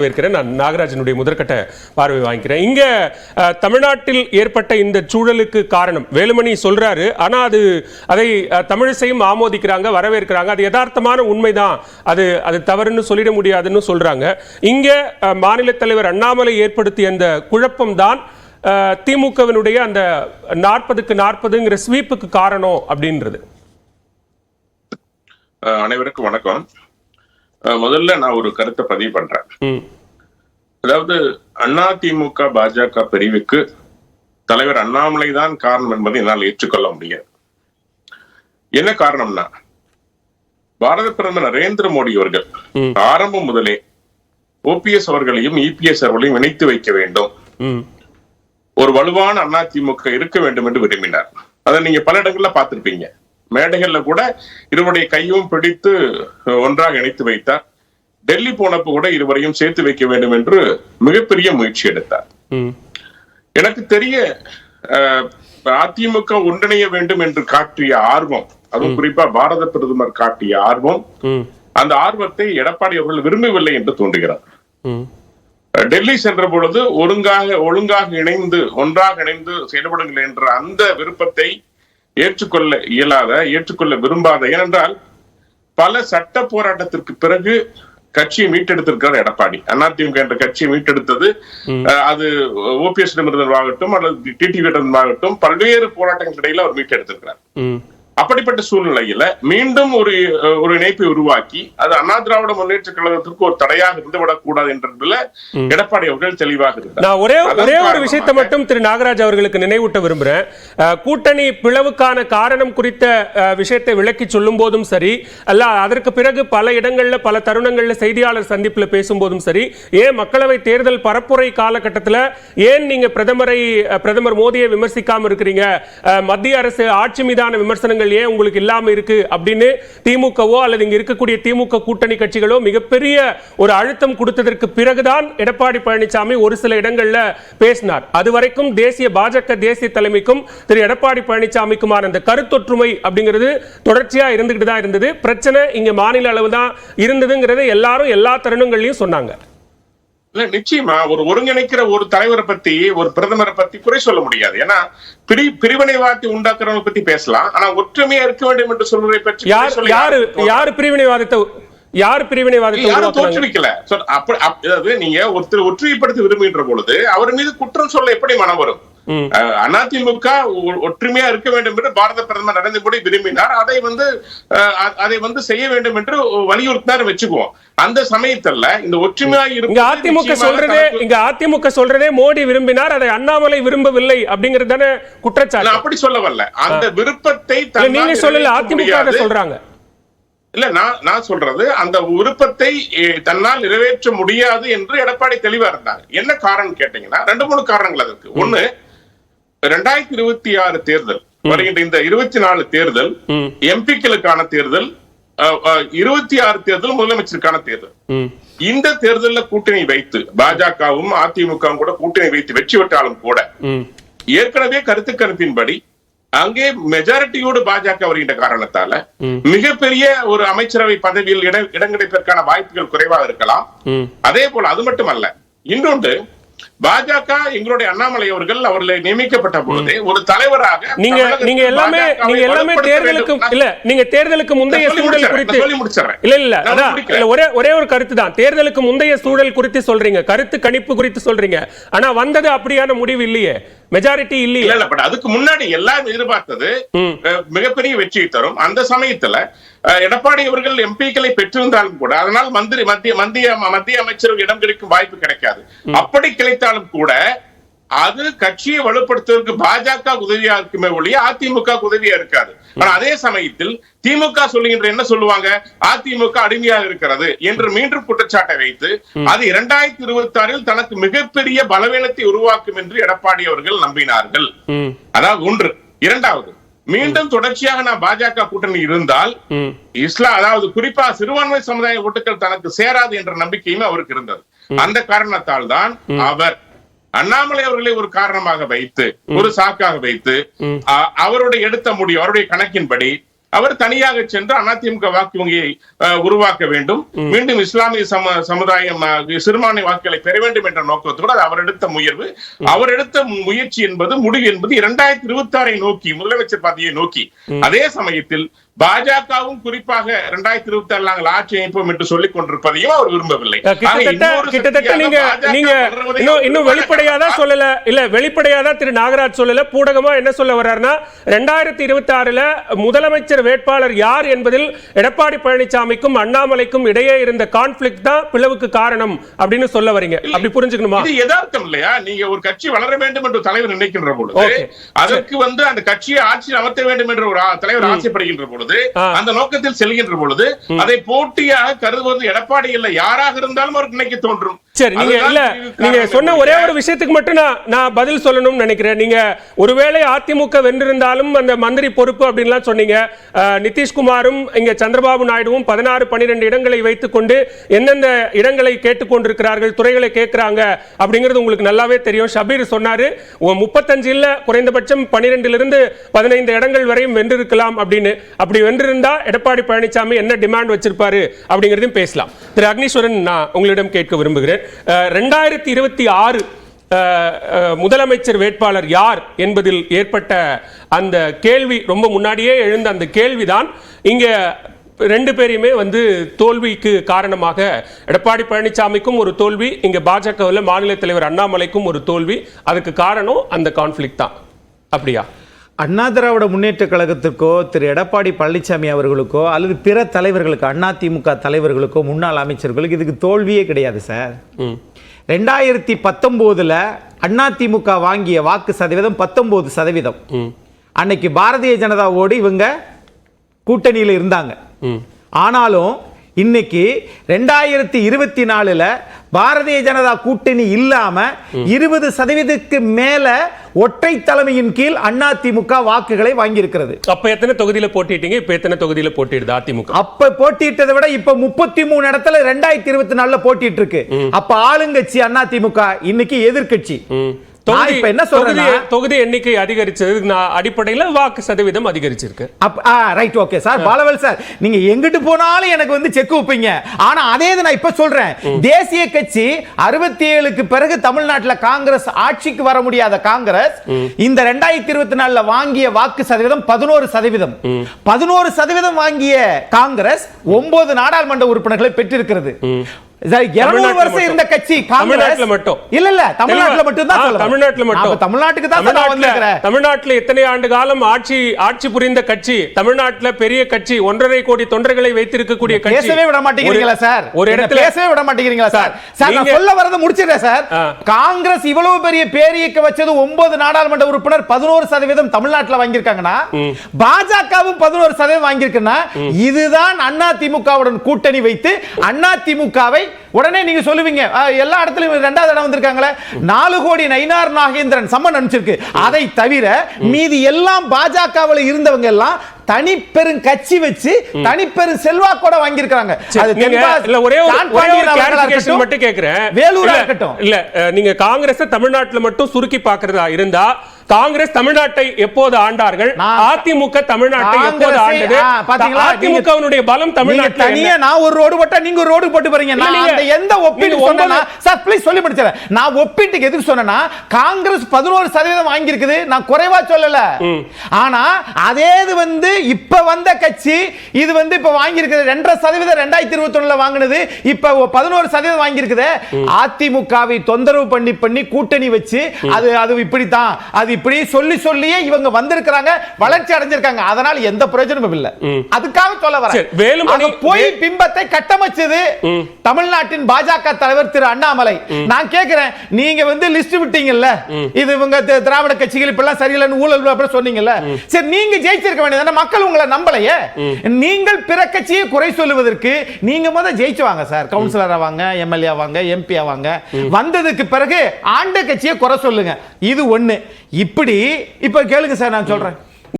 நான் நாகராஜனுடைய முதற்கட்ட பார்வை வாங்கிக்கிறேன். இங்க தமிழ்நாட்டில் ஏற்பட்ட இந்த சூழலுக்கு காரணம் வேலுமணி சொல்றாரு. ஆனா அதை தமிழிசையும் ஆமோதிக்கிறாங்க, வரவேற்கிறாங்க. அது யதார்த்தமான உண்மைதான், அது தவறுன்னு சொல்லிட முடியாதுன்னு சொல்றாங்க. இங்க மாநில தலைவர் அண்ணாமலை ஏற்படுத்திய அந்த குழப்பம் தான் திமுகவினுடைய அந்த 40க்கு 40ங்கிற ஸ்வீப்புக்கு காரணம் அப்படின்றது. அனைவருக்கும் வணக்கம். முதல்ல நான் ஒரு கருத்தை பதிவு பண்றேன். அதாவது அதிமுக பாஜக பிரிவுக்கு தலைவர் அண்ணாமலை தான் காரணம் என்பதை என்னால் ஏற்றுக்கொள்ள முடியாது. என்ன காரணம்னா, பாரத பிரதமர் நரேந்திர மோடி அவர்கள் ஆரம்பம் முதலே ஓபிஎஸ் அவர்களையும் இபிஎஸ் அவர்களையும் இணைத்து வைக்க வேண்டும், ஒரு வலுவான அதிமுக இருக்க வேண்டும் என்று விரும்பினார். அதை நீங்க பல இடங்கள்ல பார்த்திருப்பீங்க. மேடைகள்ல கூட இருவருடைய கையும் பிடித்து ஒன்றாக இணைத்து வைத்தார். டெல்லி போனப்ப கூட இருவரையும் சேர்த்து வைக்க வேண்டும் என்று மிகப்பெரிய முயற்சி எடுத்தார். எனக்கு தெரிய அதிமுக ஒன்றிணைய வேண்டும் என்று காட்டிய ஆர்வம், அதுவும் குறிப்பா பாரத பிரதமர் காட்டிய ஆர்வம், அந்த ஆர்வத்தை எடப்பாடி அவர்கள் விரும்பவில்லை என்று தோன்றுகிறார். டெல்லி சென்ற பொழுது ஒழுங்காக இணைந்து ஒன்றாக இணைந்து செயல்படுங்கள் என்ற அந்த விருப்பத்தை ஏற்றுக்கொள்ள இயலாத, ஏற்றுக்கொள்ள விரும்பாத, ஏனென்றால் பல சட்ட போராட்டத்திற்கு பிறகு கட்சியை மீட்டெடுத்திருக்கிறார் எடப்பாடி. அதிமுக என்ற கட்சியை மீட்டெடுத்தது அது ஓபிஎஸ் ஆகட்டும் அல்லது டிடிவி ஆகட்டும், பல்வேறு போராட்டங்களுக்கு இடையில அவர் மீட்டெடுத்திருக்கிறார். அப்படிப்பட்ட சூழ்நிலையில மீண்டும் ஒரு இணைப்பை உருவாக்கி அது அண்ணா திராவிட முன்னேற்ற கழகத்திற்கு ஒரு தடையாக இருந்துவிடக் கூடாது என்றதுல எடப்பாடி அவர்கள் தெளிவாக இருந்தார். நான் ஒரே ஒரு விஷயத்தை மட்டும் திரு நாகராஜ் அவர்களுக்கு நினைவூட்ட விரும்புறேன். கூட்டணி பிளவுக்கான காரணம் குறித்த விஷயத்தை விளக்கி சொல்லும் போதும் சரி, அல்ல அதற்கு பிறகு பல இடங்கள்ல பல தருணங்கள்ல செய்தியாளர் சந்திப்புல பேசும்போதும் சரி, ஏன் மக்களவை தேர்தல் பரப்புரை காலகட்டத்தில் ஏன் நீங்க பிரதமர் மோடியை விமர்சிக்காம இருக்கிறீங்க, மத்திய அரசு ஆட்சி மீதான விமர்சனங்கள் ஏன் உங்களுக்கு இல்லாம இருக்கு அப்படின்னு திமுகவோ அல்லது இங்க இருக்கக்கூடிய திமுக கூட்டணி கட்சிகளோ மிகப்பெரிய ஒரு அழுத்தம் கொடுத்ததற்கு பிறகுதான் எடப்பாடி பழனிசாமி ஒரு சில இடங்கள்ல பேசினார். அதுவரைக்கும் பாஜக தேசிய தலைமைக்கும் திரு எடப்பாடி பழனிசாமிக்குமான அந்த கருத்தொற்றுமை அப்படிங்கிறது தொடர்ச்சியா இருந்துகிட்டு தான் இருந்தது. பிரச்சனை இங்க மாநில அளவு தான் இருந்ததுங்கிறத எல்லாரும் எல்லா தருணங்களையும் சொன்னாங்க. இல்ல, நிச்சயமா ஒரு ஒருங்கிணைக்கிற ஒரு தலைவரை பத்தி, ஒரு பிரதமரை பத்தி குறை சொல்ல முடியாது. ஏன்னா பிரிவினைவாதத்தை உண்டாக்குறவங்க பத்தி பேசலாம், ஆனா ஒற்றுமையா இருக்க வேண்டும் என்று சொல்வதை பற்றி யாரு பிரிவினைவாதத்தை தோற்றுவிக்கல. அதாவது நீங்க ஒருத்தர் ஒற்றுமைப்படுத்த விரும்புகின்ற பொழுது அவர் மீது குற்றம் சொல்ல எப்படி மனம் வரும்? அதிமுக ஒற்றுமையா இருக்க வேண்டும் என்று பாரத பிரதமர் நரேந்திர மோடி விரும்பினார். அதை வந்து செய்ய வேண்டும் என்று வலியுறுத்தினார் வச்சுக்குவோம். அந்த சமயத்துல இந்த ஒற்றுமையா அதிமுக சொல்றதே மோடி விரும்பினார், அதை அண்ணாமலை விரும்பவில்லை அப்படிங்கிறது தானே குற்றச்சாட்டு. அப்படி சொல்ல வரல. அந்த விருப்பத்தை நீங்க சொல்லல, அதிமுக சொல்றாங்க. இல்ல, நான் சொல்றது அந்த விருப்பத்தை தன்னால் நிறைவேற்ற முடியாது என்று எடப்பாடி தெளிவா இருந்தாங்க. என்ன காரணம் கேட்டீங்கன்னா, 2-3 காரணங்கள் அதற்கு. ஒண்ணு, 2026 தேர்தல் வருகின்ற இந்த 24 தேர்தல் எம்பிக்களுக்கான தேர்தல், 26 தேர்தல் முதலமைச்சருக்கான தேர்தல். இந்த தேர்தலில் கூட்டணி வைத்து பாஜகவும் அதிமுகவும் கூட கூட்டணி வைத்து வெற்றி பெற்றாலும் கூட ஏற்கனவே கருத்து கணிப்பின்படி அங்கே மெஜாரிட்டியோடு பாஜக வருகின்ற காரணத்தால மிகப்பெரிய ஒரு அமைச்சரவை பதவியில் இடம் கிடைப்பதற்கான வாய்ப்புகள் குறைவாக இருக்கலாம். அதே போல அது மட்டுமல்ல, இன்னொன்று, பாஜக எங்களுடைய அண்ணாமலை அவர்கள் அவர்களை நியமிக்கப்பட்ட பொழுது ஒரு தலைவராக நீங்க எல்லாமே தேர்தலுக்கு முந்தைய சூழல் குறித்து ஒரே ஒரு கருத்து தான். தேர்தலுக்கு முந்தைய சூழல் குறித்து சொல்றீங்க, கருத்து கணிப்பு குறித்து சொல்றீங்க, ஆனா வந்தது அப்படியான முடிவு இல்லையே, மெஜாரிட்டி இல்லையே. அதுக்கு முன்னாடி எல்லாரும் எதிர்பார்த்தது மிகப்பெரிய வெற்றியை தரும். அந்த சமயத்துல எடப்பாடி அவர்கள் எம்பிக்களை பெற்றிருந்தாலும் கூட அதனால் மத்திய அமைச்சர்கள் இடம் கிடைக்கும் வாய்ப்பு கிடைக்காது. அப்படி கிடைத்தாலும் கூட அது கட்சியை வலுப்படுத்துவதற்கு பாஜக உதவியா இருக்குமே ஒழிய அதிமுக உதவியா இருக்காது. ஆனா அதே சமயத்தில் திமுக சொல்லுகின்ற என்ன சொல்லுவாங்க, அதிமுக அடிமையாக இருக்கிறது என்று மீண்டும் குற்றச்சாட்டை வைத்து அது 2026 தனக்கு மிகப்பெரிய பலவீனத்தை உருவாக்கும் என்று எடப்பாடி அவர்கள் நம்பினார்கள். அதாவது ஒன்று. இரண்டாவது, மீண்டும் தொடர்ச்சியாக நான் பாஜக கூட்டணி இருந்தால் அதாவது குறிப்பா சிறுபான்மை சமுதாய ஓட்டுகள் தனக்கு சேராது என்ற நம்பிக்கையும் அவருக்கு இருந்தது. அந்த காரணத்தால் தான் அவர் அண்ணாமலை அவர்களை ஒரு காரணமாக வைத்து, ஒரு சாக்காக வைத்து அவருடைய எடுத்த முடிவு, அவருடைய கணக்கின்படி அவர் தனியாக சென்று அதிமுக வாக்கு வங்கியை உருவாக்க வேண்டும், மீண்டும் இஸ்லாமிய சமுதாயம் சிறுபான்மை வாக்குகளை பெற வேண்டும் என்ற நோக்கத்தோடு அது அவர் எடுத்த முயற்சி. அவர் எடுத்த முயற்சி என்பது முடிவு என்பது 2026 நோக்கி, முதலமைச்சர் பதவியை நோக்கி. அதே சமயத்தில் பாஜகவும் குறிப்பாக 2026 நாங்கள் ஆட்சி அமைப்போம் என்று சொல்லிக் கொண்டிருப்பதையும் அவர் விரும்பவில்லை. கிட்டத்தட்ட நீங்க இன்னும் வெளிப்படையாதான் சொல்லல, இல்ல வெளிப்படையாதான் திரு நாகராஜ் சொல்லல, பூடகமா என்ன சொல்ல வர்றாருன்னா 2026 முதலமைச்சர் வேட்பாளர் யார் என்பதில் எடப்பாடி பழனிசாமிக்கும் அண்ணாமலைக்கும் இடையே இருந்த கான்ஃபிளிக்ட் தான் பிளவுக்கு காரணம் அப்படின்னு சொல்ல வரீங்க. அப்படி புரிஞ்சுக்கணுமா? இது யதார்த்தம் இல்லையா? நீங்க ஒரு கட்சி வளர வேண்டும் என்று தலைவர் நினைக்கின்ற பொழுது, அதற்கு அந்த கட்சியை ஆட்சியில் அமர்த்த வேண்டும் என்று ஒரு தலைவர் ஆசைப்படுகின்ற பொழுது, அந்த நோக்கத்தில் செல்கின்ற பொழுது அதை போட்டியாக கருதுவது எடப்பாடி இல்ல யாராக இருந்தாலும் அவருக்கு நினைக்க தோன்றும். சரி, நீங்க சொன்ன ஒரே ஒரு விஷயத்துக்கு மட்டும் நான் பதில் சொல்லணும்னு நினைக்கிறேன். நீங்க ஒருவேளை அதிமுக வென்றிருந்தாலும் அந்த மந்திரி பொறுப்பு அப்படின்லாம் சொன்னீங்க. நிதிஷ்குமாரும் இங்க சந்திரபாபு நாயுடுவும் 16-12 இடங்களை வைத்துக் கொண்டு எந்தெந்த இடங்களை கேட்டுக்கொண்டிருக்கிறார்கள், துறைகளை கேட்கிறாங்க அப்படிங்கிறது உங்களுக்கு நல்லாவே தெரியும். ஷபீர் சொன்னாரு 35 இல்ல குறைந்தபட்சம் 12 15 இடங்கள் வரையும் வென்றிருக்கலாம் அப்படின்னு. அப்படி வென்றிருந்தா எடப்பாடி பழனிசாமி என்ன டிமாண்ட் வச்சிருப்பாரு அப்படிங்கிறதையும் பேசலாம். திரு அக்னீஸ்வரன், நான் உங்களிடம் கேட்க விரும்புகிறேன். 2026 முதலமைச்சர் வேட்பாளர் யார் என்பதில் ஏற்பட்ட அந்த கேள்வி, ரொம்ப முன்னாடியே எழுந்த அந்த கேள்விதான் இங்க ரெண்டு பேரையுமே தோல்விக்கு காரணமாக, எடப்பாடி பழனிசாமிக்கும் ஒரு தோல்வி, இங்க பாஜகவில் மாநில தலைவர் அண்ணாமலைக்கும் ஒரு தோல்வி. அதுக்கு காரணம் அந்த கான்ஃபிளிக்ட் தான். அப்படியா? அண்ணா திராவிட முன்னேற்ற கழகத்திற்கோ திரு எடப்பாடி பழனிசாமி அவர்களுக்கோ அல்லது பிற தலைவர்களுக்கு, அதிமுக தலைவர்களுக்கோ முன்னாள் அமைச்சர்களுக்கு இதுக்கு தோல்வியே கிடையாது சார். 2019 அதிமுக வாங்கிய வாக்கு சதவீதம் 19%. அன்னைக்கு பாரதிய ஜனதாவோடு இவங்க கூட்டணியில் இருந்தாங்க. ஆனாலும் இன்னைக்கு 2024 பாரதிய ஜனதா கூட்டணி இல்லாம 20% மேல ஒற்றை தலைமையின் கீழ் அதிமுக வாக்குகளை வாங்கி இருக்கிறது. அப்ப எத்தனை தொகுதியில போட்டிட்டீங்க? இப்ப எத்தனை தொகுதியில போட்டிடுது அதிமுக? அப்ப போட்டிட்டதை விட இப்ப 33 இடத்துல 2024 போட்டிட்டு இருக்கு. அப்ப ஆளுங்கட்சி அதிமுக, இன்னைக்கு எதிர்கட்சி. தொகுதி எண்ணிக்கை அதிகரிச்சது அடிப்படையில் வாக்கு சதவீதம் அதிகரிச்சிருக்கு. Right, okay sir. Balavel sir, நீங்க எங்கிட்டு போனாலும் எனக்கு செக் வைப்பீங்க. ஆனா அதே நான் இப்ப சொல்றேன், தேசிய கட்சி 67க்கு பிறகு தமிழ்நாட்டில் காங்கிரஸ் ஆட்சிக்கு வர முடியாத காங்கிரஸ் இந்த 2024 வாங்கிய வாக்கு சதவீதம் 11%. 11% வாங்கிய காங்கிரஸ் 9 நாடாளுமன்ற உறுப்பினர்களை பெற்றிருக்கிறது. 200 வருஷம் இருந்த கட்சி காங்கிரஸ் மட்டும் இல்ல, தமிழ்நாட்டுல மட்டும் தான் சொல்றேன். தமிழ்நாட்டுல மட்டும். தமிழ்நாட்டுக்கு தான் நான் வந்திருக்கிறேன். தமிழ்நாட்டுல எத்தனை ஆண்டு காலம் ஆட்சி புரிந்த கட்சி, தமிழ்நாட்டுல பெரிய கட்சி, 1.5 கோடி தொண்டர்களை வைத்திருக்கக்கூடிய கட்சி. பேசவே விட மாட்டேங்கிறீங்களா சார்? ஒரு இடத்துல பேசவே விட மாட்டேங்கிறீங்களா சார்? சார், நான் சொல்ல வரத முடிச்சிடுறேன் சார். காங்கிரஸ் இவ்வளவு பெரிய பேரியக்க வச்சது 9 நாடாளுமன்ற உறுப்பினர் 11% தமிழ்நாட்டுல வாங்கியிருக்காங்கன்னா, பாஜகவும் 11% வாங்கியிருக்குன்னா, இதுதான் அதிமுகவுடன் கூட்டணி வைத்து அதிமுகவை உடனே நீங்க சொல்லுவீங்க எல்லா இடத்துலயும் 2வது இடம் வந்திருக்காங்களே. 4 கோடி நயினார் நாகேந்திரன் சம்மன் அனுப்பிச்சிருக்கு. அதை தவிர மீதி எல்லாம் பாஜகவில் இருந்தவங்க எல்லாம் தனிப்பெரும் கட்சி வச்சு தனிப்பெரும் செல்வாக்கோட வாங்கி இருக்காங்க. மட்டும் கேக்குறேன், வேலூரா இருக்கட்டும். இல்ல, நீங்க காங்கிரஸ் தமிழ்நாட்டுல மட்டும் சுருக்கி பாக்குறதா இருந்தா, காங்கிரஸ் தமிழ்நாட்டை எப்போது ஆண்டார்கள்? அதிமுக தமிழ்நாட்டை எப்போது ஆண்டது? அதிமுகவினுடைய பலம் தமிழ்நாட்டில் தனியா நான் ஒரு ரோடு போட்டா நீங்க ஒரு ரோடு போட்டு போறீங்க. நான் எந்த ஒப்பீடு சொன்னேனா சார், ப்ளீஸ் சொல்லி முடிச்சறேன். நான் ஒப்பீட்டுக்கு எதுக்கு சொன்னேனா, காங்கிரஸ் 11% வாங்கி இருக்குது, நான் குறைவா சொல்லல. ஆனா அதே இது இப்ப வந்த கட்சி இது இப்ப வாங்கி இருக்குது 2.5% 2021 வாங்குனது, இப்ப 11% வாங்கி இருக்குது. அதிமுகவை தொந்தரவு பண்ணி கூட்டணி வச்சு அது இப்படித்தான், அது இப்படி சொல்லியே இவங்க வந்திருக்காங்க, வளர்ச்சி அடைஞ்சிருக்காங்க. அதனால எந்த பிரயோஜனமும் இல்ல. அதுக்காக சொல்ல வரேன். போய் பிம்பத்தை கட்டமைச்சது தமிழ்நாட்டின் பாஜக தலைவர் திரு அண்ணாமலை. நான் கேக்குறேன், நீங்க லிஸ்ட் விட்டீங்கல்ல, இது இவங்க திராவிட கட்சிகள் இப்பெல்லாம் சரியில்லைன்னு ஊழல் அப்புறம் சொன்னீங்கல்ல. சரி, நீங்க ஜெயிச்சிருக்க வேண்டியது, மக்கள் உங்களை நம்பலையே. நீங்கள் பிற கட்சியை குறை சொல்லுவதற்கு நீங்க முதல்ல ஜெயிச்சு வாங்க சார். கவுன்சிலர் ஆவாங்க, எம்எல்ஏ ஆவாங்க, எம்பி ஆவாங்க. வந்ததுக்கு பிறகு ஆண்ட கட்சியை குறை சொல்லுங்க. இது ஒண்ணு. இப்படி இப்ப கேளுங்க சார், நான் சொல்றேன்.